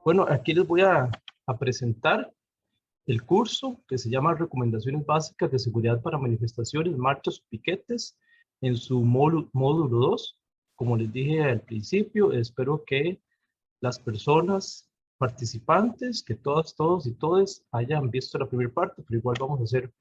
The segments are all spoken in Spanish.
Bueno, aquí les voy a presentar el curso que se llama Recomendaciones Básicas de Seguridad para Manifestaciones, Marchas o Piquetes, en su módulo 2. Como les dije al principio, espero que las personas participantes, que todas, todos y todes hayan visto la primera parte, pero igual vamos a hacer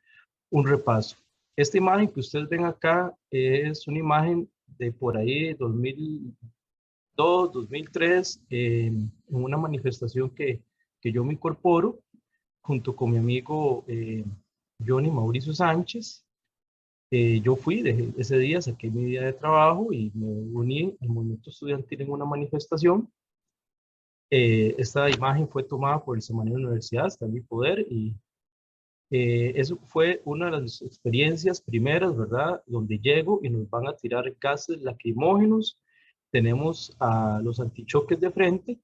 un repaso. Esta imagen que ustedes ven acá es una imagen de por ahí 2002, 2003, en una manifestación que yo me incorporo junto con mi amigo Johnny Mauricio Sánchez. Yo fui ese día, saqué mi día de trabajo y me uní al movimiento estudiantil en una manifestación. Esta imagen fue tomada por el Semanario de la Universidad, está en mi poder, y eso fue una de las experiencias primeras, ¿verdad? Donde llego y nos van a tirar gases lacrimógenos, tenemos a los antichoques de frente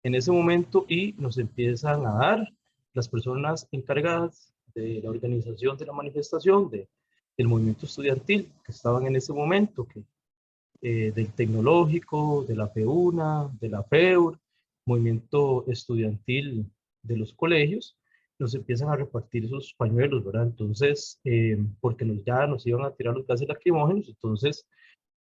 en ese momento y nos empiezan a dar las personas encargadas de la organización de la manifestación, del movimiento estudiantil que estaban en ese momento, del tecnológico, de la FEUNA, de la FEUR, movimiento estudiantil de los colegios, nos empiezan a repartir esos pañuelos, ¿verdad? Entonces, porque ya nos iban a tirar los gases lacrimógenos, entonces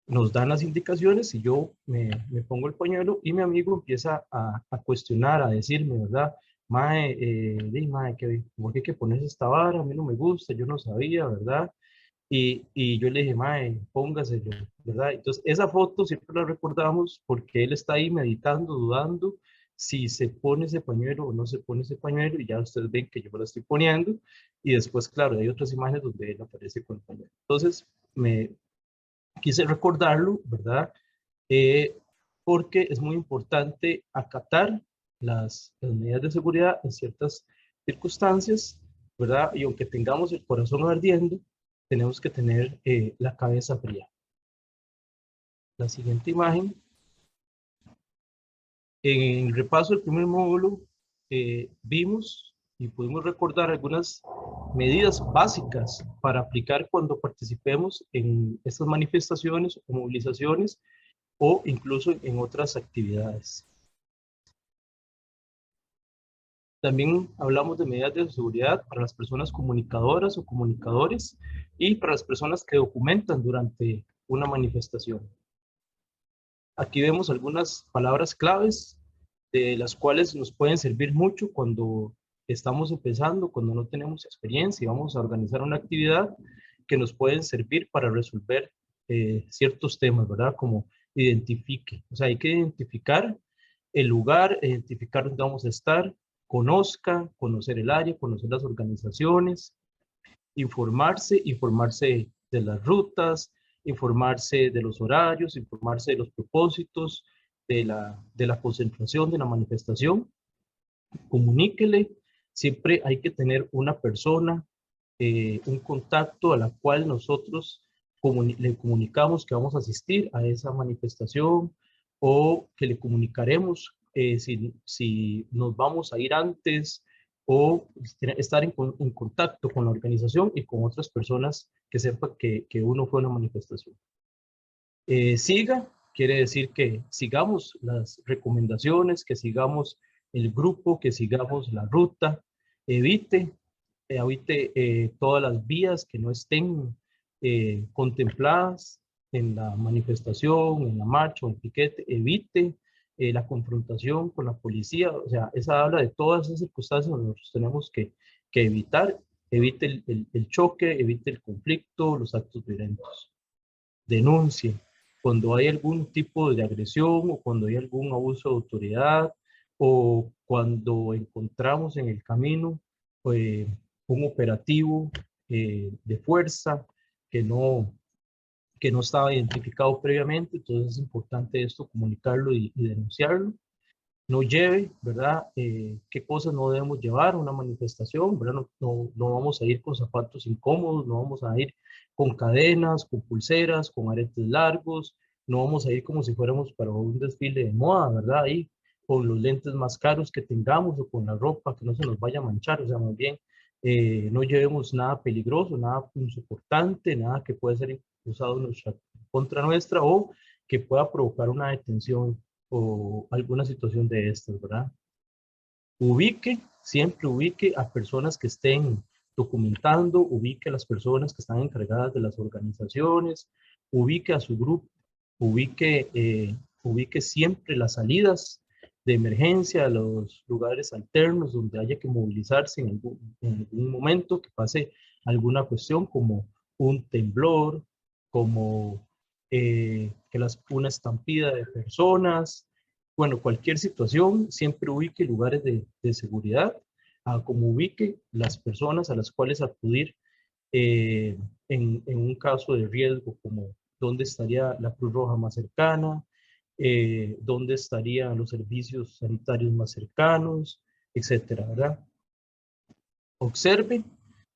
nos dan las indicaciones y yo me pongo el pañuelo y mi amigo empieza a cuestionar, a decirme, ¿verdad? Mae, mae, ¿por qué hay que ponerse esta vara? A mí no me gusta, yo no sabía, ¿verdad? Y yo le dije, mae, póngaselo, ¿verdad? Entonces, esa foto siempre la recordamos porque él está ahí meditando, dudando si se pone ese pañuelo o no se pone ese pañuelo, y ya ustedes ven que yo me lo estoy poniendo, y después, claro, hay otras imágenes donde él aparece con el pañuelo. Entonces, me quise recordarlo, ¿verdad? Eh, Porque es muy importante acatar las medidas de seguridad en ciertas circunstancias, ¿verdad? Y aunque tengamos el corazón ardiendo, tenemos que tener la cabeza fría. La siguiente imagen. En el repaso del primer módulo, vimos y pudimos recordar algunas medidas básicas para aplicar cuando participemos en estas manifestaciones o movilizaciones o incluso en otras actividades. También hablamos de medidas de seguridad para las personas comunicadoras o comunicadores y para las personas que documentan durante una manifestación. Aquí vemos algunas palabras claves de las cuales nos pueden servir mucho cuando estamos empezando, cuando no tenemos experiencia y vamos a organizar una actividad, que nos pueden servir para resolver ciertos temas, ¿verdad? Como identifique, o sea, hay que identificar el lugar, identificar dónde vamos a estar, conozca, conocer el área, conocer las organizaciones, informarse de las rutas, informarse de los horarios, informarse de los propósitos, de la concentración, de la manifestación. Comuníquele, siempre hay que tener una persona, un contacto a la cual nosotros le comunicamos que vamos a asistir a esa manifestación, o que le comunicaremos si nos vamos a ir antes, o estar en contacto con la organización y con otras personas que sepan que uno fue a una manifestación. Siga, quiere decir que sigamos las recomendaciones, que sigamos el grupo, que sigamos la ruta, evite, todas las vías que no estén contempladas en la manifestación, en la marcha o en piquete, evite la confrontación con la policía, o sea, esa habla de todas esas circunstancias donde nosotros tenemos que evitar, evite el choque, evite el conflicto, los actos violentos. Denuncie cuando hay algún tipo de agresión, o cuando hay algún abuso de autoridad, o cuando encontramos en el camino eh, un operativo de fuerza que no estaba identificado previamente. Entonces es importante esto, comunicarlo y denunciarlo. No lleve, ¿verdad? ¿Qué cosas no debemos llevar a una manifestación? ¿Verdad? No vamos a ir con zapatos incómodos, no vamos a ir con cadenas, con pulseras, con aretes largos, no vamos a ir como si fuéramos para un desfile de moda, ¿verdad? Ahí con los lentes más caros que tengamos o con la ropa que no se nos vaya a manchar, o sea, más bien no llevemos nada peligroso, nada insoportante, nada que pueda ser usado contra nuestra o que pueda provocar una detención o alguna situación de estas, ¿verdad? Siempre ubique a personas que estén documentando, ubique a las personas que están encargadas de las organizaciones, ubique a su grupo, ubique siempre las salidas de emergencia, los lugares alternos donde haya que movilizarse en algún momento que pase alguna cuestión como un temblor, como una estampida de personas. Bueno, cualquier situación, siempre ubique lugares de seguridad, como ubique las personas a las cuales acudir en un caso de riesgo, como dónde estaría la Cruz Roja más cercana, dónde estarían los servicios sanitarios más cercanos, etcétera, ¿verdad? Observe,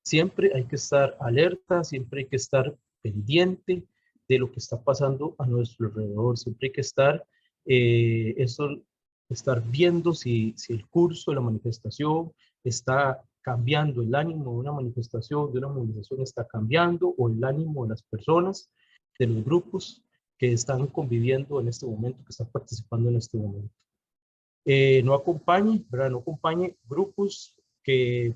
siempre hay que estar alerta, siempre hay que estar pendiente de lo que está pasando a nuestro alrededor, siempre hay que estar viendo si el curso de la manifestación está cambiando, el ánimo de una manifestación, de una movilización está cambiando, o el ánimo de las personas, de los grupos que están conviviendo en este momento, que están participando en este momento. No acompañe, ¿verdad? No acompañe grupos que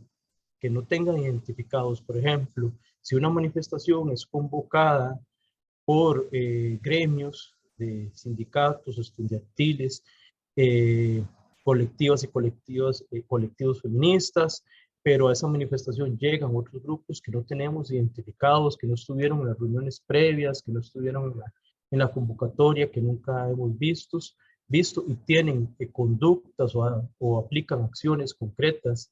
no tengan identificados. Por ejemplo, si una manifestación es convocada por gremios de sindicatos estudiantiles, colectivas y colectivos feministas, pero a esa manifestación llegan otros grupos que no tenemos identificados, que no estuvieron en las reuniones previas, que no estuvieron en la convocatoria, que nunca hemos visto y tienen conductas o aplican acciones concretas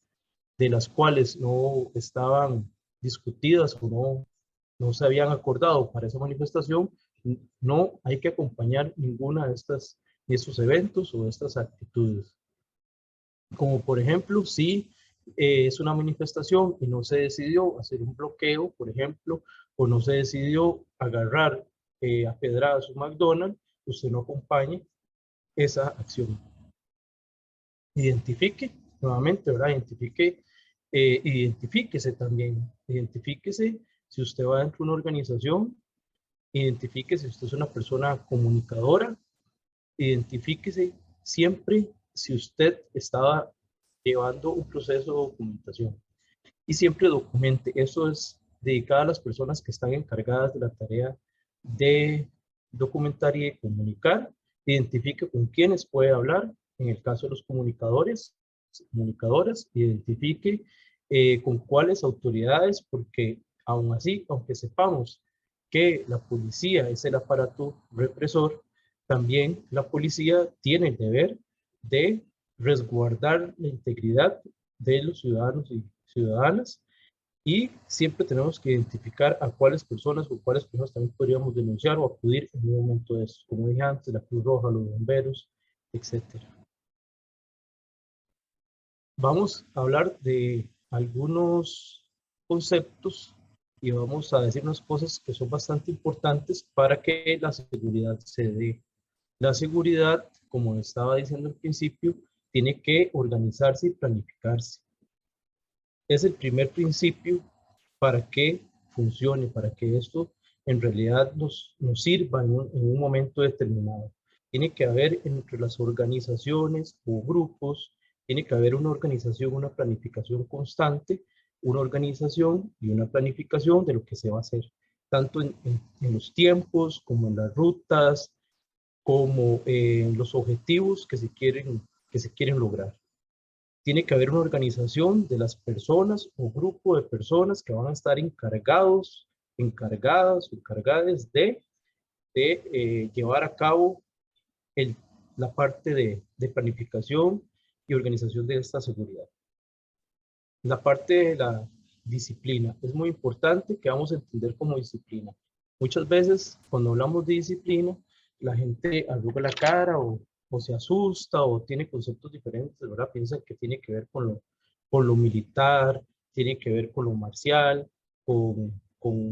de las cuales no estaban discutidas o no se habían acordado para esa manifestación, no hay que acompañar ninguna de estos eventos o de estas actitudes. Como por ejemplo, si es una manifestación y no se decidió hacer un bloqueo, por ejemplo, o no se decidió agarrar a pedradas un McDonald's, usted no acompañe esa acción. Identifique, nuevamente, ¿verdad? Identifíquese también, identifíquese si usted va dentro de una organización, identifíquese si usted es una persona comunicadora, identifíquese siempre si usted estaba llevando un proceso de documentación y siempre documente. Eso es dedicado a las personas que están encargadas de la tarea de documentar y de comunicar. Identifique con quiénes puede hablar, en el caso de los comunicadoras, identifique con cuáles autoridades, porque aún así, aunque sepamos que la policía es el aparato represor, también la policía tiene el deber de resguardar la integridad de los ciudadanos y ciudadanas, y siempre tenemos que identificar a cuáles personas o cuáles personas también podríamos denunciar o acudir en un momento de estos, como dije antes, la Cruz Roja, los bomberos, etc. Vamos a hablar de algunos conceptos y vamos a decir unas cosas que son bastante importantes para que la seguridad se dé. La seguridad, como estaba diciendo al principio, tiene que organizarse y planificarse. Es el primer principio para que funcione, para que esto en realidad nos sirva en un momento determinado. Tiene que haber entre las organizaciones o grupos, tiene que haber una organización, una planificación constante, una organización y una planificación de lo que se va a hacer, tanto en los tiempos como en las rutas, como en los objetivos que se quieren lograr. Tiene que haber una organización de las personas o grupo de personas que van a estar encargadas o encargadas de llevar a cabo la parte de planificación y organización de esta seguridad. La parte de la disciplina es muy importante, que vamos a entender como disciplina. Muchas veces cuando hablamos de disciplina, la gente arruga la cara o se asusta o tiene conceptos diferentes, ¿verdad? Piensan que tiene que ver con lo militar, tiene que ver con lo marcial, con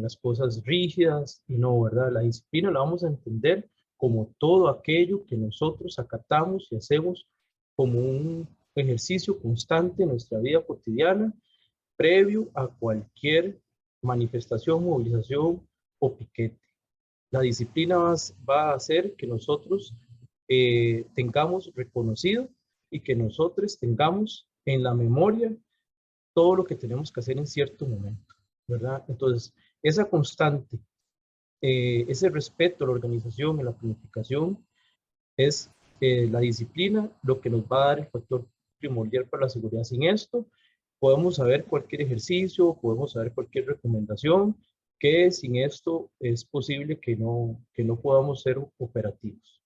las cosas rígidas, y no, ¿verdad? La disciplina la vamos a entender como todo aquello que nosotros acatamos y hacemos como un ejercicio constante en nuestra vida cotidiana, previo a cualquier manifestación, movilización o piquete. La disciplina va a hacer que nosotros tengamos reconocido y que nosotros tengamos en la memoria todo lo que tenemos que hacer en cierto momento, ¿verdad? Entonces, esa constante, ese respeto a la organización, a la planificación, es la disciplina lo que nos va a dar el factor primordial para la seguridad. Sin esto, podemos saber cualquier ejercicio, podemos saber cualquier recomendación, que sin esto es posible que no podamos ser operativos.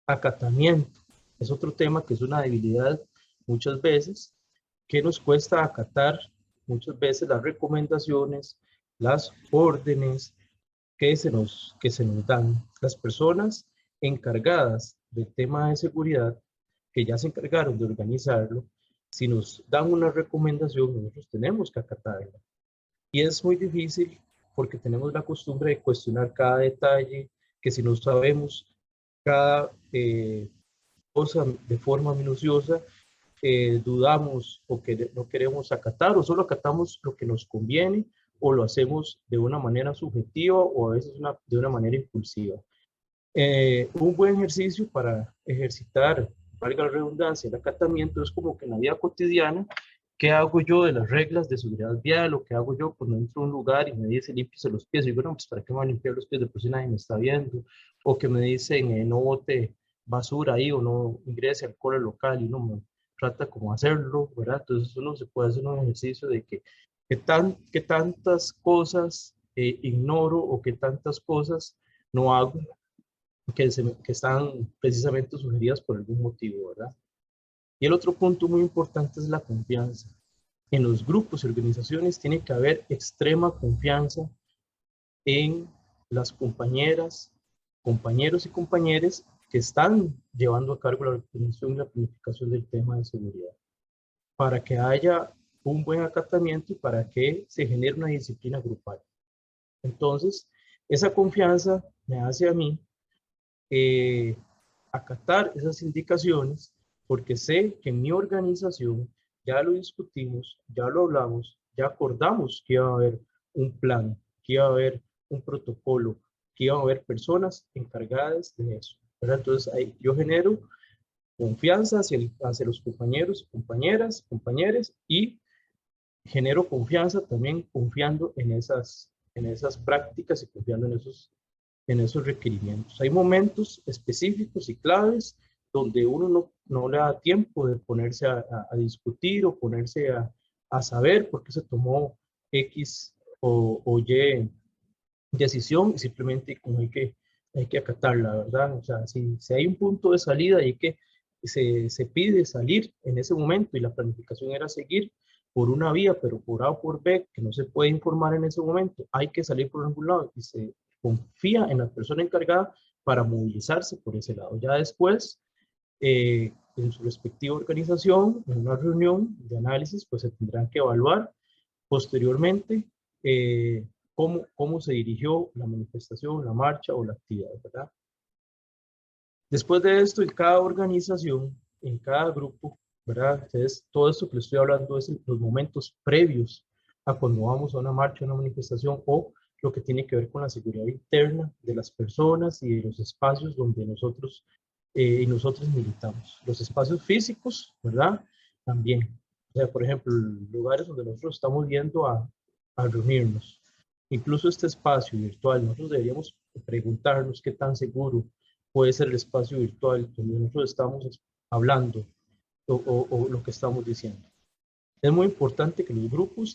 Acatamiento es otro tema que es una debilidad muchas veces, que nos cuesta acatar muchas veces las recomendaciones, las órdenes que se nos dan. Las personas encargadas del tema de seguridad, que ya se encargaron de organizarlo, si nos dan una recomendación, nosotros tenemos que acatarla. Y es muy difícil porque tenemos la costumbre de cuestionar cada detalle, que si no sabemos cada cosa de forma minuciosa, dudamos o que no queremos acatar o solo acatamos lo que nos conviene o lo hacemos de una manera subjetiva o a veces de una manera impulsiva. Un buen ejercicio para ejercitar, valga la redundancia, el acatamiento es como que en la vida cotidiana, ¿qué hago yo de las reglas de seguridad vial? ¿O qué hago yo cuando entro a un lugar y me dice límpiese los pies? Y digo, no, pues ¿para qué me voy a limpiar los pies? De por sí nadie me está viendo. O que me dicen, no bote basura ahí o no ingrese alcohol al local y uno me trata como hacerlo, ¿verdad? Entonces uno se puede hacer un ejercicio de que tantas cosas ignoro o que tantas cosas no hago que están precisamente sugeridas por algún motivo, ¿verdad? Y el otro punto muy importante es la confianza. En los grupos y organizaciones tiene que haber extrema confianza en las compañeras, compañeros y compañeras que están llevando a cargo la organización y la planificación del tema de seguridad, para que haya un buen acatamiento y para que se genere una disciplina grupal. Entonces, esa confianza me hace a mí acatar esas indicaciones porque sé que en mi organización ya lo discutimos, ya lo hablamos, ya acordamos que iba a haber un plan, que iba a haber un protocolo, que iba a haber personas encargadas de eso, ¿verdad? Entonces ahí yo genero confianza hacia los compañeros, compañeros y genero confianza también confiando en esas prácticas y confiando en esos requerimientos. Hay momentos específicos y claves donde uno no le da tiempo de ponerse a discutir o ponerse a saber por qué se tomó X o Y decisión, y simplemente como hay que acatarla, ¿verdad? O sea, si hay un punto de salida y que se pide salir en ese momento y la planificación era seguir por una vía, pero por A o por B, que no se puede informar en ese momento, hay que salir por algún lado y se confía en la persona encargada para movilizarse por ese lado. Ya después, en su respectiva organización, en una reunión de análisis, pues se tendrán que evaluar posteriormente cómo se dirigió la manifestación, la marcha o la actividad, ¿verdad? Después de esto, en cada organización, en cada grupo, ¿verdad? Entonces, todo esto que les estoy hablando es los momentos previos a cuando vamos a una marcha, a una manifestación o lo que tiene que ver con la seguridad interna de las personas y de los espacios donde nosotros y nosotros militamos. Los espacios físicos, ¿verdad? También. O sea, por ejemplo, lugares donde nosotros estamos viendo a reunirnos. Incluso este espacio virtual, nosotros deberíamos preguntarnos qué tan seguro puede ser el espacio virtual donde nosotros estamos hablando o lo que estamos diciendo. Es muy importante que los grupos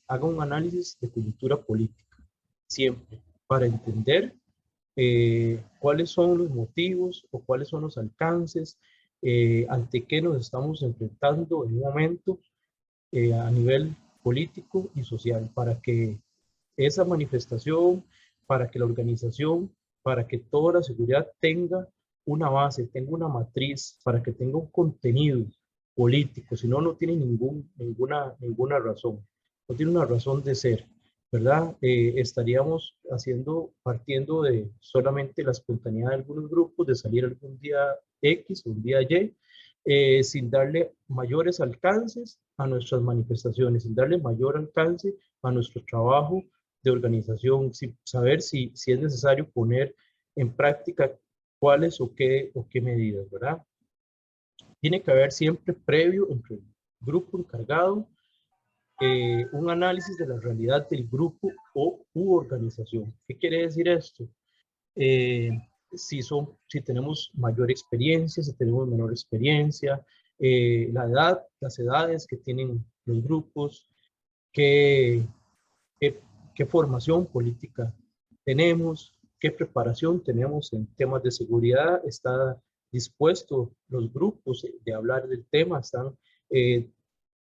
hagan un análisis de coyuntura política, siempre, para entender cuáles son los motivos o cuáles son los alcances, ante qué nos estamos enfrentando en un momento a nivel político y social, para que esa manifestación, para que la organización, para que toda la seguridad tenga una base, tenga una matriz, para que tenga un contenido político, si no, no tiene ninguna razón, no tiene una razón de ser. ¿verdad? Estaríamos partiendo de solamente la espontaneidad de algunos grupos, de salir algún día X o un día Y, sin darle mayores alcances a nuestras manifestaciones, sin darle mayor alcance a nuestro trabajo de organización, sin saber si es necesario poner en práctica cuáles o qué medidas, ¿verdad? Tiene que haber siempre previo entre el grupo encargado un análisis de la realidad del grupo u organización. ¿Qué quiere decir esto? Eh, si tenemos mayor experiencia, si tenemos menor experiencia, las edades que tienen los grupos, qué, qué, qué formación política tenemos, qué preparación tenemos en temas de seguridad, está dispuesto los grupos de hablar del tema, están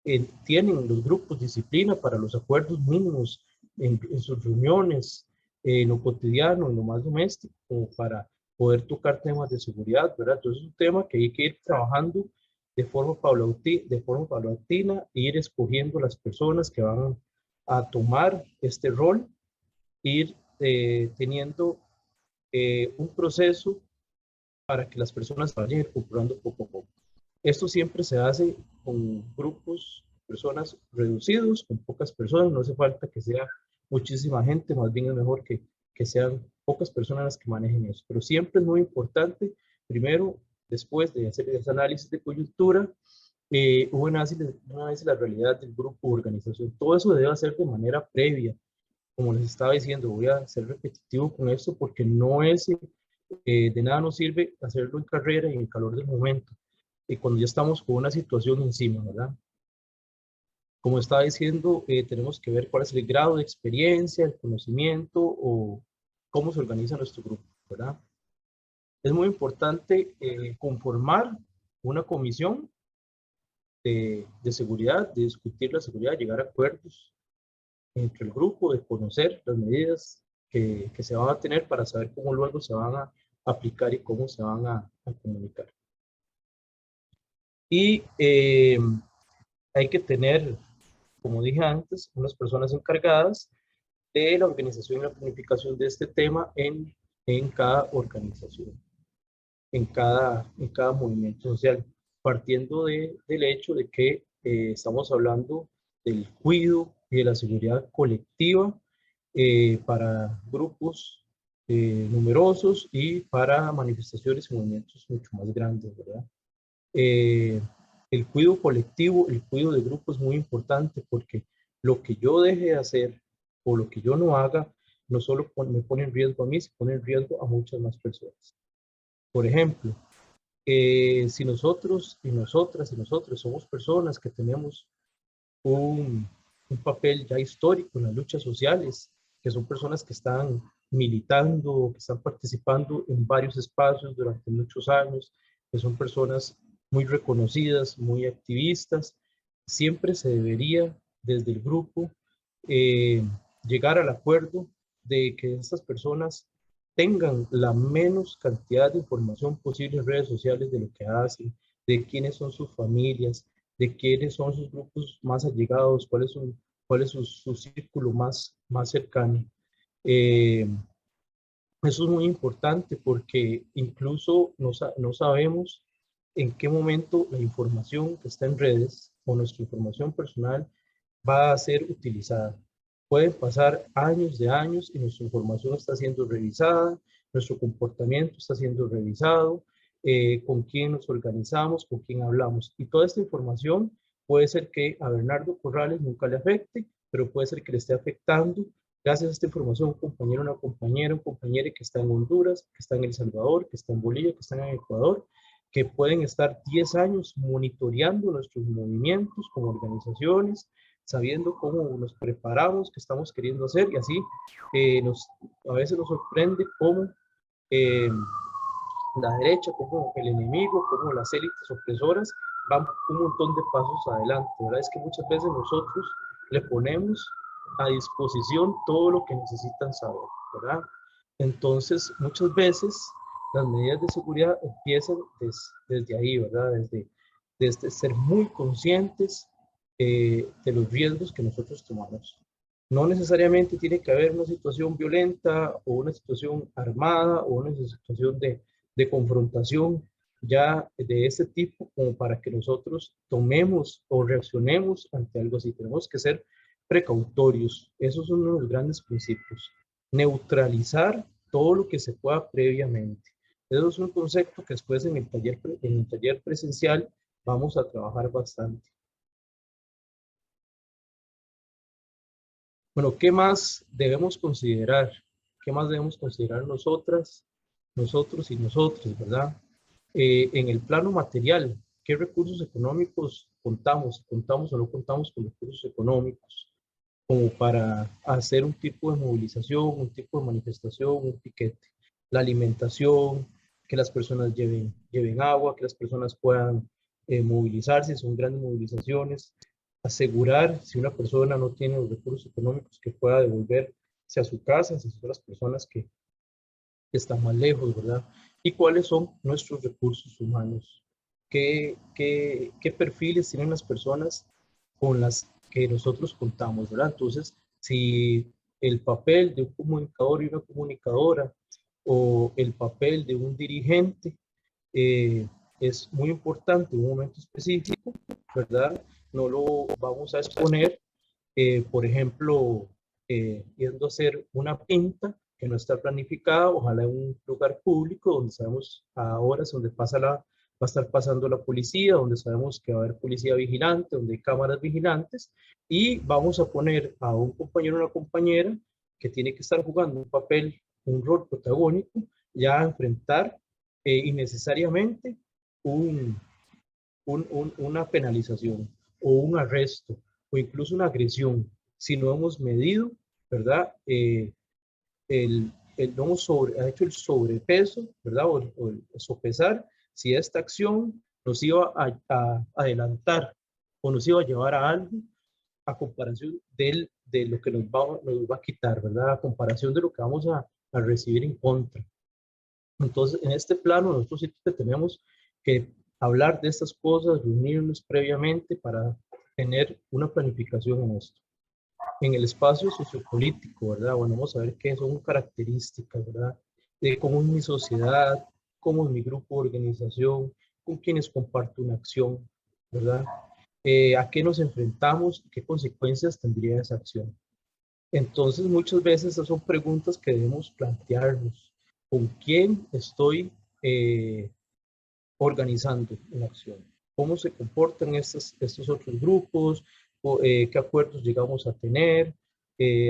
eh, tienen los grupos disciplina para los acuerdos mínimos en sus reuniones, en lo cotidiano, en lo más doméstico, como para poder tocar temas de seguridad, ¿verdad? Entonces es un tema que hay que ir trabajando de forma paulatina, ir escogiendo las personas que van a tomar este rol, ir teniendo un proceso para que las personas vayan incorporando poco a poco. Esto siempre se hace con grupos, personas reducidos, con pocas personas, no hace falta que sea muchísima gente, más bien es mejor que sean pocas personas las que manejen eso. Pero siempre es muy importante, primero, después de hacer ese análisis de coyuntura, un análisis de la realidad del grupo o organización. Todo eso debe hacer de manera previa. Como les estaba diciendo, voy a ser repetitivo con esto porque no es, de nada nos sirve hacerlo en carrera y en el calor del momento y cuando ya estamos con una situación encima, ¿verdad? Como estaba diciendo, tenemos que ver cuál es el grado de experiencia, el conocimiento o cómo se organiza nuestro grupo, ¿verdad? Es muy importante conformar una comisión de seguridad, de discutir la seguridad, llegar a acuerdos entre el grupo, de conocer las medidas que se van a tener para saber cómo luego se van a aplicar y cómo se van a comunicar. Y hay que tener, como dije antes, unas personas encargadas de la organización y la planificación de este tema en cada organización, en cada movimiento social, partiendo del hecho de que estamos hablando del cuidado y de la seguridad colectiva para grupos numerosos y para manifestaciones y movimientos mucho más grandes, ¿verdad? Eh, el cuidado colectivo, el cuidado de grupo es muy importante porque lo que yo deje de hacer o lo que yo no haga, no solo me pone en riesgo a mí, se pone en riesgo a muchas más personas. Por ejemplo, si nosotros y nosotras y nosotros somos personas que tenemos un papel ya histórico en las luchas sociales, que son personas que están militando, que están participando en varios espacios durante muchos años, que son personas muy reconocidas, muy activistas, siempre se debería desde el grupo eh, llegar al acuerdo de que estas personas tengan la menos cantidad de información posible en redes sociales de lo que hacen, de quiénes son sus familias, de quiénes son sus grupos más allegados, cuál es su círculo más cercano. Eh, Eso es muy importante porque incluso no sabemos en qué momento la información que está en redes o nuestra información personal va a ser utilizada. Pueden pasar años de años y nuestra información está siendo revisada, nuestro comportamiento está siendo revisado, con quién nos organizamos, con quién hablamos. Y toda esta información puede ser que a Bernardo Corrales nunca le afecte, pero puede ser que le esté afectando gracias a esta información un compañero, una compañera, un compañero que está en Honduras, que está en El Salvador, que está en Bolivia, que está en Ecuador, que pueden estar 10 años monitoreando nuestros movimientos como organizaciones, sabiendo cómo nos preparamos, qué estamos queriendo hacer y así a veces nos sorprende cómo eh, la derecha, como el enemigo, como las élites opresoras van un montón de pasos adelante. ¿Verdad? Es que muchas veces nosotros le ponemos a disposición todo lo que necesitan saber, ¿verdad? Entonces, muchas veces las medidas de seguridad empiezan desde ahí, ¿verdad? Desde ser muy conscientes de los riesgos que nosotros tomamos. No necesariamente tiene que haber una situación violenta o una situación armada o una situación de confrontación ya de ese tipo como para que nosotros tomemos o reaccionemos ante algo así. Tenemos que ser precautorios. Esos son uno de los grandes principios. Neutralizar todo lo que se pueda previamente. Eso es un concepto que después en el taller presencial vamos a trabajar bastante. Bueno, ¿qué más debemos considerar? ¿Qué más debemos considerar nosotros y nosotros, verdad? En el plano material, ¿qué recursos económicos contamos? ¿Contamos o no contamos con recursos económicos como para hacer un tipo de movilización, un tipo de manifestación, un piquete? La alimentación, que las personas lleven agua, que las personas puedan movilizarse, son grandes movilizaciones. Asegurar, si una persona no tiene los recursos económicos, que pueda devolverse a su casa, si son las personas que están más lejos, ¿verdad? Y cuáles son nuestros recursos humanos. ¿Qué perfiles tienen las personas con las que nosotros contamos, ¿verdad? Entonces, si el papel de un comunicador y una comunicadora o el papel de un dirigente es muy importante en un momento específico, ¿verdad? No lo vamos a exponer, por ejemplo, yendo a hacer una pinta que no está planificada, ojalá en un lugar público donde sabemos a horas donde va a estar pasando la policía, donde sabemos que va a haber policía vigilante, donde hay cámaras vigilantes, y vamos a poner a un compañero o una compañera que tiene que estar jugando un papel, un rol protagónico, ya a enfrentar innecesariamente un, una penalización o un arresto o incluso una agresión si no hemos medido, ¿verdad? No hemos ha hecho el sobrepeso, ¿verdad? O el sopesar si esta acción nos iba a adelantar o nos iba a llevar a algo a comparación de lo que nos va a quitar, ¿verdad? A comparación de lo que vamos a recibir en contra. Entonces, en este plano, nosotros sí tenemos que hablar de estas cosas, reunirnos previamente para tener una planificación en esto. En el espacio sociopolítico, ¿verdad? Bueno, vamos a ver qué son características, ¿verdad? De cómo es mi sociedad, cómo es mi grupo de organización, con quienes comparto una acción, ¿verdad? A qué nos enfrentamos, qué consecuencias tendría esa acción. Entonces, muchas veces esas son preguntas que debemos plantearnos. ¿Con quién estoy organizando una acción? ¿Cómo se comportan estos otros grupos? ¿Qué acuerdos llegamos a tener?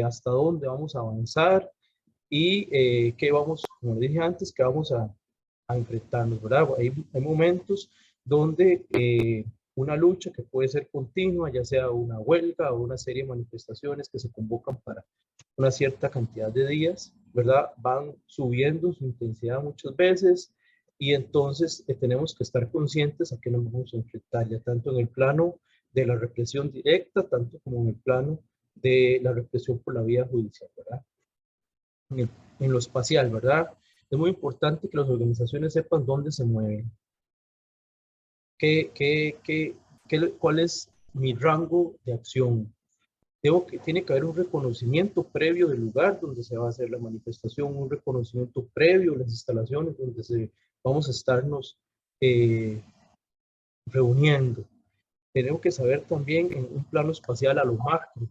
¿Hasta dónde vamos a avanzar? Y qué vamos, como dije antes, que vamos a enfrentarnos, ¿verdad? Hay momentos donde una lucha que puede ser continua, ya sea una huelga o una serie de manifestaciones que se convocan para una cierta cantidad de días, ¿verdad? Van subiendo su intensidad muchas veces y entonces tenemos que estar conscientes a qué nos vamos a enfrentar, ya tanto en el plano de la represión directa, tanto como en el plano de la represión por la vía judicial, ¿verdad? En lo espacial, ¿verdad? Es muy importante que las organizaciones sepan dónde se mueven, cuál es mi rango de acción. Tiene que haber un reconocimiento previo del lugar donde se va a hacer la manifestación, un reconocimiento previo de las instalaciones donde vamos a estarnos eh, reuniendo. Tenemos que saber también en un plano espacial a lo macro,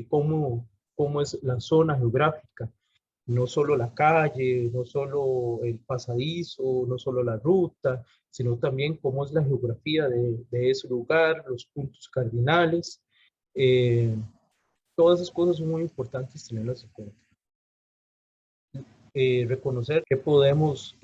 cómo es la zona geográfica, no solo la calle, no solo el pasadizo, no solo la ruta, sino también cómo es la geografía de ese lugar, los puntos cardinales. Todas esas cosas son muy importantes tenerlas en cuenta. Reconocer qué podemos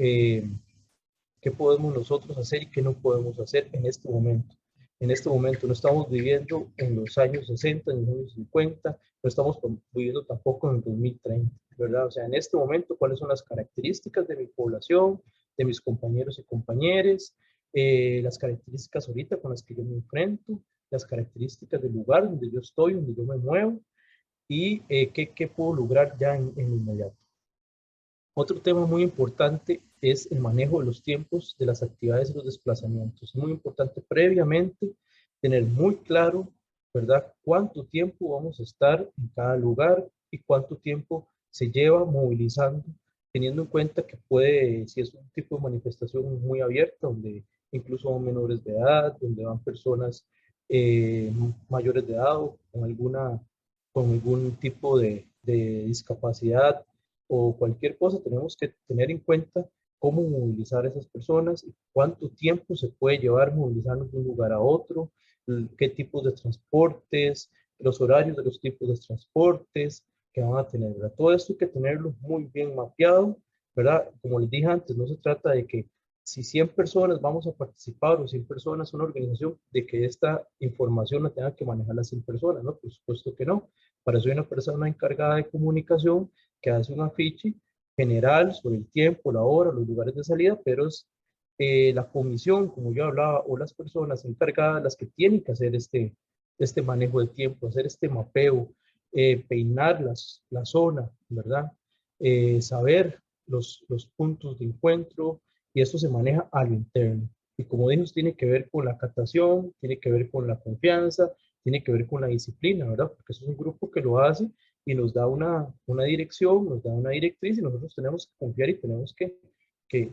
nosotros hacer y qué no podemos hacer en este momento. En este momento no estamos viviendo en los años 60, en los años 50, no estamos viviendo tampoco en el 2030, ¿verdad? O sea, en este momento, ¿cuáles son las características de mi población, de mis compañeros y compañeras, las características ahorita con las que yo me enfrento, las características del lugar donde yo estoy, donde yo me muevo, y qué puedo lograr ya en inmediato. Otro tema muy importante es el manejo de los tiempos de las actividades y los desplazamientos. Es muy importante previamente tener muy claro ¿verdad? ¿Cuánto tiempo vamos a estar en cada lugar y cuánto tiempo se lleva movilizando, teniendo en cuenta que puede, si es un tipo de manifestación muy abierta, donde incluso van menores de edad, donde van personas mayores de edad o con algún tipo de discapacidad o cualquier cosa, tenemos que tener en cuenta cómo movilizar a esas personas y cuánto tiempo se puede llevar movilizando de un lugar a otro, qué tipos de transportes, los horarios de los tipos de transportes que van a tener, ¿verdad? Todo esto hay que tenerlo muy bien mapeado, ¿verdad? Como les dije antes, no se trata de que si 100 personas vamos a participar o 100 personas una organización, de que esta información la tenga que manejar las 100 personas, ¿no? Por supuesto que no. Para eso hay una persona encargada de comunicación que hace un afiche general sobre el tiempo, la hora, los lugares de salida, pero es la comisión, como yo hablaba, o las personas encargadas las que tienen que hacer este manejo de tiempo, hacer este mapeo, peinar la zona, ¿verdad? Saber los puntos de encuentro y esto se maneja a lo interno. Y como dijo, tiene que ver con la captación, tiene que ver con la confianza, tiene que ver con la disciplina, ¿verdad? Porque eso es un grupo que lo hace y nos da una dirección, nos da una directriz y nosotros tenemos que confiar y tenemos que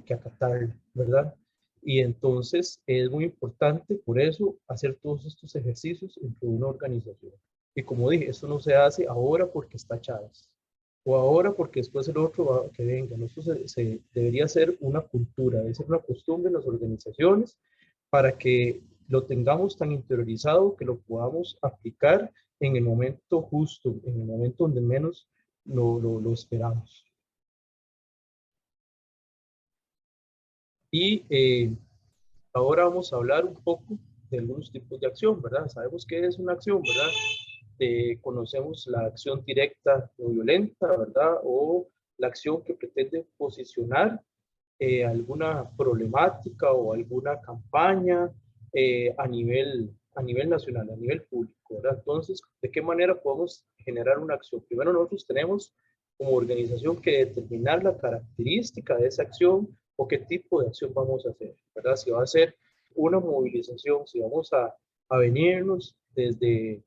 acatarla, ¿verdad? Y entonces es muy importante por eso hacer todos estos ejercicios entre una organización. Y como dije, esto no se hace ahora porque está Chávez o ahora porque después el otro va, que venga. Esto debería ser una cultura, debe ser una costumbre en las organizaciones para que lo tengamos tan interiorizado que lo podamos aplicar en el momento justo, en el momento donde menos lo esperamos. Y ahora vamos a hablar un poco de algunos tipos de acción, ¿verdad? Sabemos qué es una acción, ¿verdad? Conocemos la acción directa o violenta, ¿verdad? O la acción que pretende posicionar alguna problemática o alguna campaña a nivel nacional, a nivel público, ¿verdad? Entonces, ¿de qué manera podemos generar una acción? Primero, nosotros tenemos como organización que determinar la característica de esa acción o qué tipo de acción vamos a hacer, ¿verdad? Si va a ser una movilización, si vamos a venirnos desde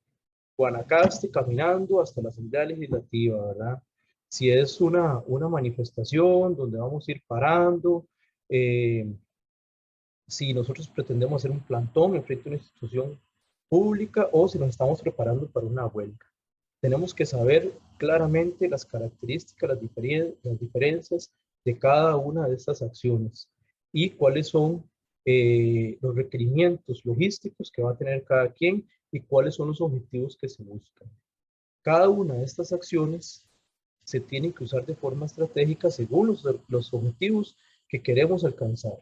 Guanacaste caminando hasta la Asamblea Legislativa, ¿verdad? Si es una manifestación donde vamos a ir parando, eh, si nosotros pretendemos hacer un plantón en frente a una institución pública o si nos estamos preparando para una huelga. Tenemos que saber claramente las características, las diferencias de cada una de estas acciones y cuáles son los requerimientos logísticos que va a tener cada quien y cuáles son los objetivos que se buscan. Cada una de estas acciones se tiene que usar de forma estratégica según los objetivos que queremos alcanzar.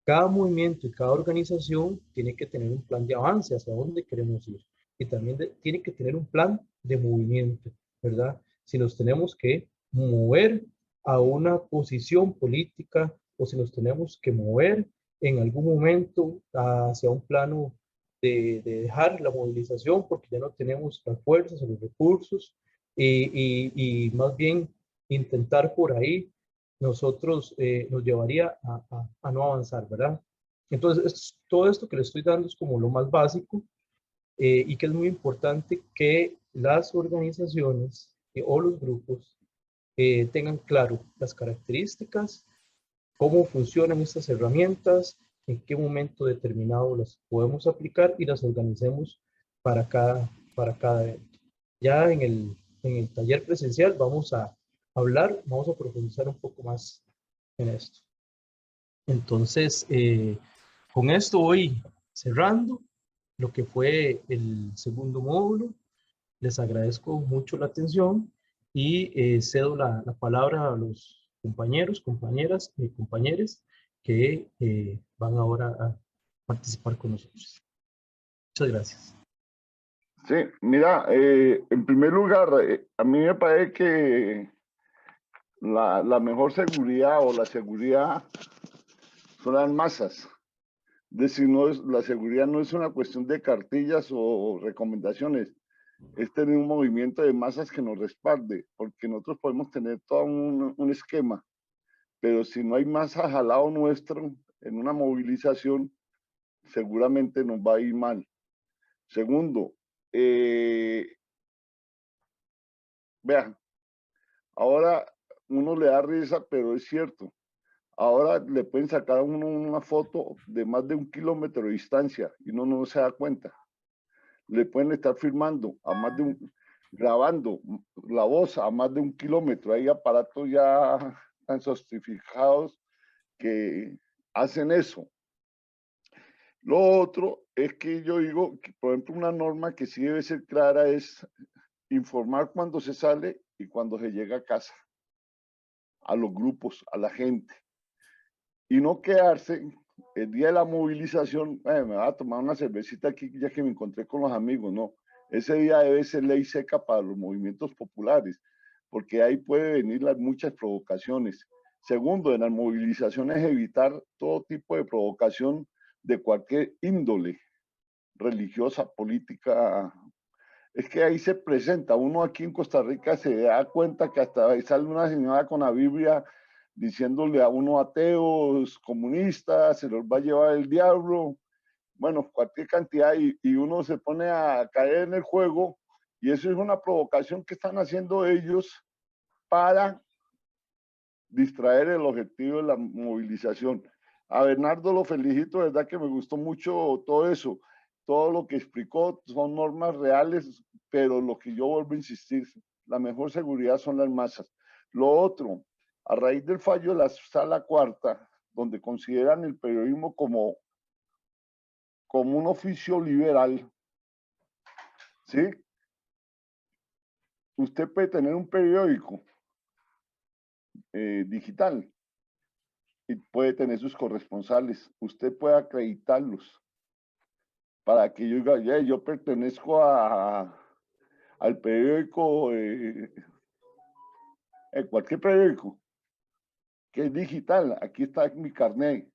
Cada movimiento y cada organización tiene que tener un plan de avance hacia dónde queremos ir y también tiene que tener un plan de movimiento, ¿verdad? Si nos tenemos que mover a una posición política o si nos tenemos que mover en algún momento hacia un plano de dejar la movilización porque ya no tenemos las fuerzas o los recursos y más bien intentar por ahí nosotros nos llevaría a no avanzar, ¿verdad? Entonces, todo esto que le estoy dando es como lo más básico y que es muy importante que las organizaciones o los grupos tengan claro las características, cómo funcionan estas herramientas, en qué momento determinado las podemos aplicar y las organicemos para cada evento. Ya en el taller presencial vamos a hablar, vamos a profundizar un poco más en esto. Entonces, con esto voy cerrando lo que fue el segundo módulo. Les agradezco mucho la atención y cedo la palabra a los compañeros, compañeras y compañeros que van ahora a participar con nosotros. Muchas gracias. Sí, mira, en primer lugar, a mí me parece que la mejor seguridad o la seguridad son las masas. Es decir, la seguridad no es una cuestión de cartillas o recomendaciones, es tener un movimiento de masas que nos respalde, porque nosotros podemos tener todo un esquema, pero si no hay masas al lado nuestro en una movilización, seguramente nos va a ir mal. Segundo, vean, ahora uno le da risa, pero es cierto. Ahora le pueden sacar a uno una foto de más de 1 kilómetro de distancia y uno no se da cuenta. Le pueden estar filmando a más de grabando la voz a más de 1 kilómetro. Hay aparatos ya tan sofisticados que hacen eso. Lo otro es que yo digo que, por ejemplo, una norma que sí debe ser clara es informar cuando se sale y cuando se llega a casa, a los grupos, a la gente. Y no quedarse el día de la movilización, me voy a tomar una cervecita aquí ya que me encontré con los amigos, no. Ese día debe ser ley seca para los movimientos populares, porque ahí puede venir muchas provocaciones. Segundo, en las movilizaciones evitar todo tipo de provocación de cualquier índole, religiosa, política. Es que ahí se presenta, uno aquí en Costa Rica se da cuenta que hasta ahí sale una señora con la Biblia diciéndole a uno ateos, comunistas, se los va a llevar el diablo, bueno, cualquier cantidad, y uno se pone a caer en el juego, y eso es una provocación que están haciendo ellos para distraer el objetivo de la movilización. A Bernardo lo felicito, de verdad que me gustó mucho todo eso. Todo lo que explicó son normas reales, pero lo que yo vuelvo a insistir, la mejor seguridad son las masas. Lo otro, a raíz del fallo de la Sala Cuarta, donde consideran el periodismo como un oficio liberal, ¿sí? Usted puede tener un periódico digital y puede tener sus corresponsales. Usted puede acreditarlos para que yo diga, yeah, yo pertenezco al periódico, cualquier periódico que es digital. Aquí está mi carnet.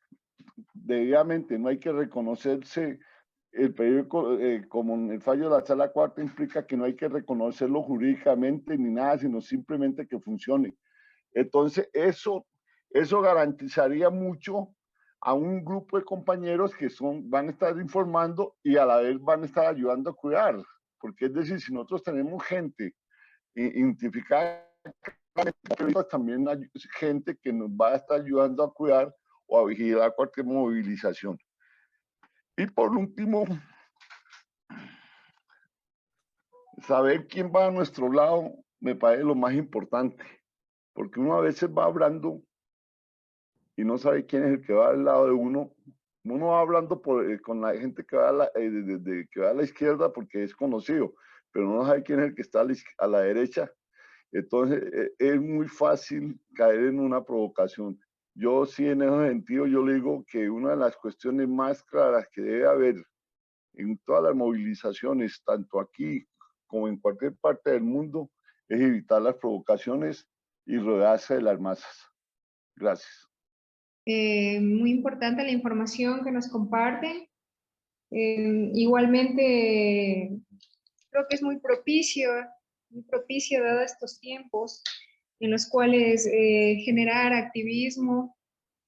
Debidamente, no hay que reconocerse el periódico, como en el fallo de la Sala Cuarta implica que no hay que reconocerlo jurídicamente ni nada, sino simplemente que funcione. Entonces, eso garantizaría mucho a un grupo de compañeros que van a estar informando y a la vez van a estar ayudando a cuidar. Porque es decir, si nosotros tenemos gente identificada, también hay gente que nos va a estar ayudando a cuidar o a vigilar cualquier movilización. Y por último, saber quién va a nuestro lado me parece lo más importante, porque uno a veces va hablando y no sabe quién es el que va al lado de uno. Uno va hablando con la gente que va, que va a la izquierda porque es conocido, pero no sabe quién es el que está a la derecha. Entonces es muy fácil caer en una provocación. Yo sí, en ese sentido, yo le digo que una de las cuestiones más claras que debe haber en todas las movilizaciones, tanto aquí como en cualquier parte del mundo, es evitar las provocaciones y rodearse de las masas. Gracias. Muy importante la información que nos comparten. Igualmente, creo que es muy propicio dado estos tiempos en los cuales generar activismo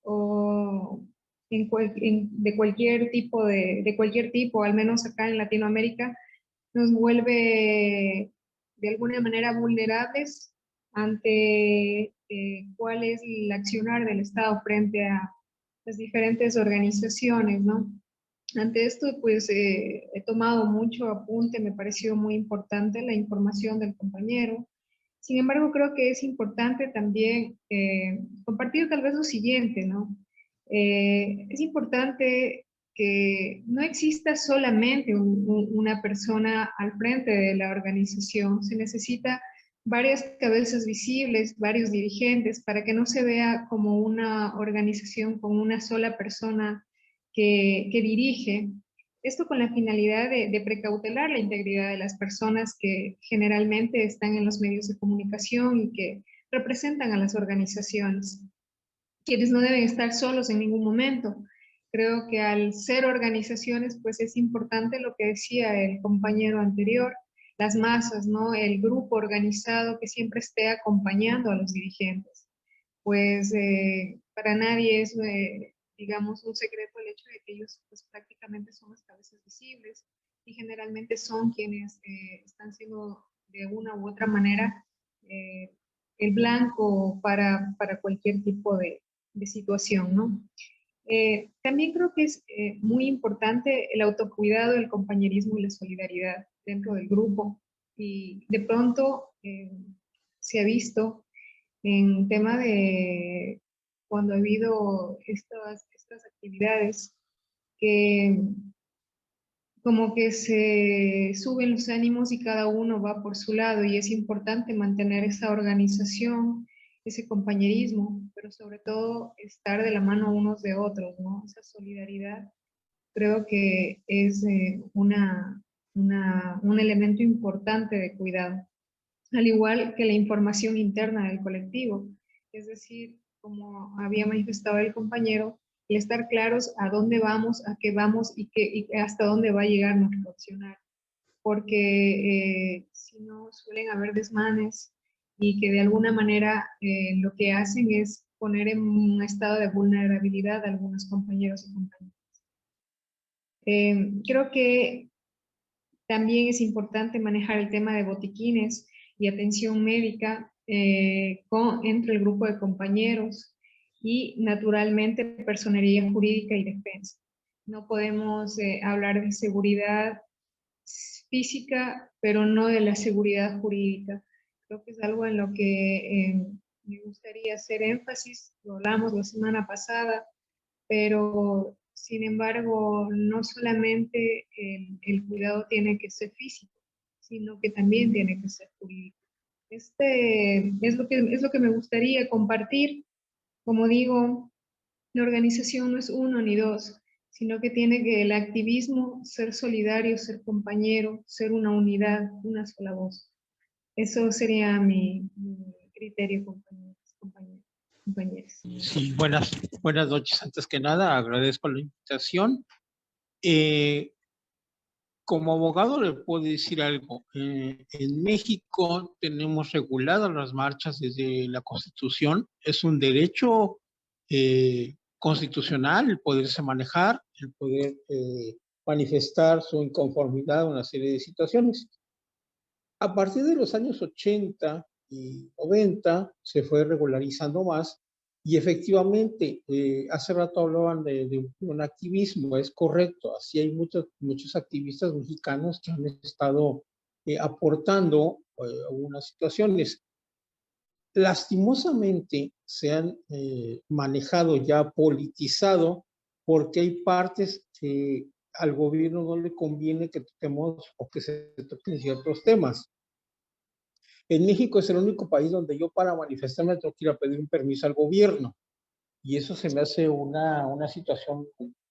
o de cualquier tipo, al menos acá en Latinoamérica, nos vuelve de alguna manera vulnerables ante cuál es el accionar del Estado frente a las diferentes organizaciones, ¿no? Ante esto, pues he tomado mucho apunte, me pareció muy importante la información del compañero. Sin embargo, creo que es importante también compartir tal vez lo siguiente, ¿no? Es importante que no exista solamente una persona al frente de la organización, se necesita varias cabezas visibles, varios dirigentes, para que no se vea como una organización con una sola persona que dirige. Esto con la finalidad de precautelar la integridad de las personas que generalmente están en los medios de comunicación y que representan a las organizaciones, quienes no deben estar solos en ningún momento. Creo que al ser organizaciones, pues es importante lo que decía el compañero anterior, las masas, ¿no? El grupo organizado que siempre esté acompañando a los dirigentes. Pues para nadie es, digamos, un secreto el hecho de que ellos pues prácticamente son las cabezas visibles y generalmente son quienes están siendo de una u otra manera el blanco para cualquier tipo de situación, ¿no? También creo que es muy importante el autocuidado, el compañerismo y la solidaridad dentro del grupo. Y de pronto se ha visto en tema de cuando ha habido estas actividades que como que se suben los ánimos y cada uno va por su lado y es importante mantener esa organización, ese compañerismo, pero sobre todo estar de la mano unos de otros, ¿no? Esa solidaridad creo que es un elemento importante de cuidado, al igual que la información interna del colectivo, es decir, como había manifestado el compañero, y estar claros a dónde vamos, a qué vamos y hasta dónde va a llegar nuestro accionar. Porque si no, suelen haber desmanes y que de alguna manera lo que hacen es poner en un estado de vulnerabilidad a algunos compañeros y compañeras. Creo que también es importante manejar el tema de botiquines y atención médica entre el grupo de compañeros y naturalmente personería jurídica y defensa. No podemos hablar de seguridad física, pero no de la seguridad jurídica. Creo que es algo en lo que me gustaría hacer énfasis, lo hablamos la semana pasada, pero sin embargo, no solamente el cuidado tiene que ser físico, sino que también tiene que ser jurídico. Es lo que me gustaría compartir. Como digo, la organización no es uno ni dos, sino que tiene que el activismo ser solidario, ser compañero, ser una unidad, una sola voz. Eso sería mi criterio, compañeros. Sí, buenas noches. Antes que nada, agradezco la invitación. Como abogado le puedo decir algo. En México tenemos reguladas las marchas desde la Constitución. Es un derecho constitucional el poderse manejar, el poder manifestar su inconformidad a una serie de situaciones. A partir de los años 80 y 90 se fue regularizando más y efectivamente, hace rato hablaban de un activismo, es correcto, así hay muchos activistas mexicanos que han estado aportando algunas situaciones. Lastimosamente se han manejado ya politizado porque hay partes que al gobierno no le conviene que toquemos o que se toquen ciertos temas. En México es el único país donde yo para manifestarme tengo que ir a pedir un permiso al gobierno. Y eso se me hace una situación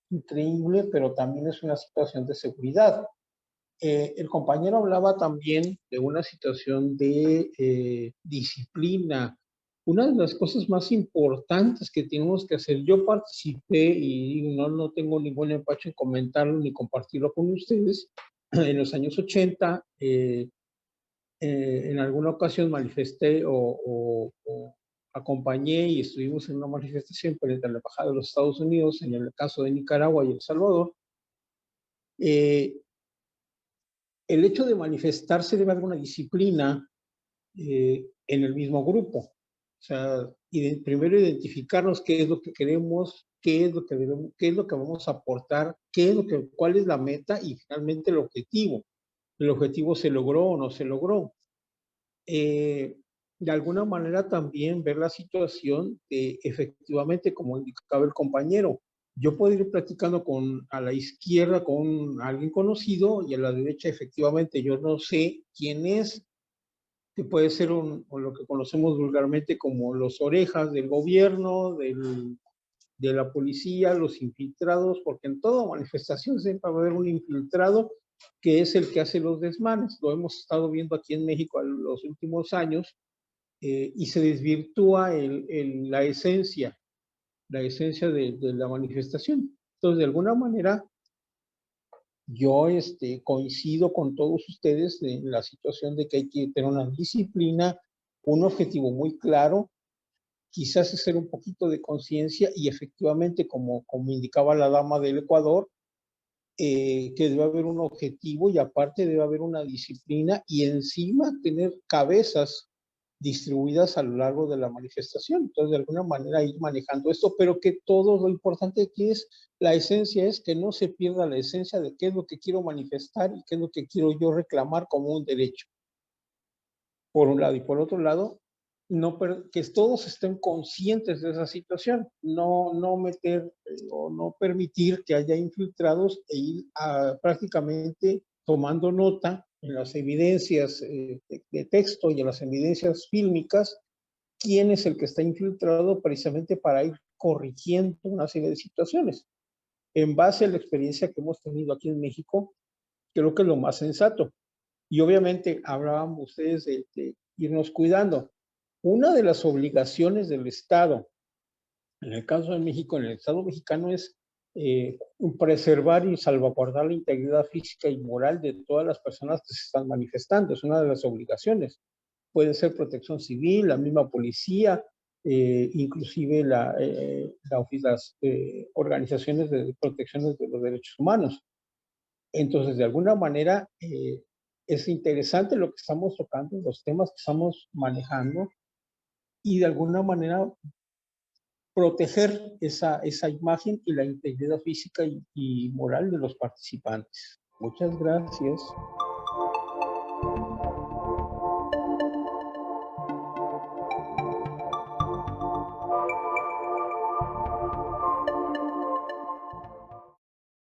increíble, pero también es una situación de seguridad. El compañero hablaba también de una situación de disciplina. Una de las cosas más importantes que tenemos que hacer, yo participé y no tengo ningún empacho en comentarlo ni compartirlo con ustedes, en los años 80, en alguna ocasión manifesté o acompañé y estuvimos en una manifestación frente a la Embajada de los Estados Unidos, en el caso de Nicaragua y El Salvador. El hecho de manifestarse debe haber una disciplina en el mismo grupo. O sea, primero identificarnos qué es lo que queremos, qué es lo que debemos, qué es lo que vamos a aportar, cuál es la meta y finalmente el objetivo. ¿El objetivo se logró o no se logró? De alguna manera también ver la situación de efectivamente, como indicaba el compañero, yo puedo ir platicando a la izquierda con alguien conocido y a la derecha efectivamente yo no sé quién es, que puede ser o lo que conocemos vulgarmente como los orejas del gobierno, de la policía, los infiltrados, porque en toda manifestación siempre va a haber un infiltrado que es el que hace los desmanes. Lo hemos estado viendo aquí en México en los últimos años y se desvirtúa la esencia de la manifestación. Entonces, de alguna manera, yo coincido con todos ustedes en la situación de que hay que tener una disciplina, un objetivo muy claro, quizás hacer un poquito de conciencia y efectivamente, como indicaba la dama del Ecuador, que debe haber un objetivo y aparte debe haber una disciplina y encima tener cabezas distribuidas a lo largo de la manifestación. Entonces, de alguna manera ir manejando esto, pero que todo lo importante aquí es, la esencia es que no se pierda la esencia de qué es lo que quiero manifestar y qué es lo que quiero yo reclamar como un derecho. Por un lado, y por otro lado, que todos estén conscientes de esa situación, no meter o no permitir que haya infiltrados e ir prácticamente tomando nota en las evidencias de texto y en las evidencias fílmicas, quién es el que está infiltrado precisamente para ir corrigiendo una serie de situaciones. En base a la experiencia que hemos tenido aquí en México, creo que es lo más sensato. Y obviamente hablaban ustedes de irnos cuidando. Una de las obligaciones del Estado, en el caso de México, en el Estado mexicano, es preservar y salvaguardar la integridad física y moral de todas las personas que se están manifestando. Es una de las obligaciones. Puede ser protección civil, la misma policía, inclusive las organizaciones de protección de los derechos humanos. Entonces, de alguna manera, es interesante lo que estamos tocando, los temas que estamos manejando, y de alguna manera proteger esa imagen y la integridad física y moral de los participantes. Muchas gracias.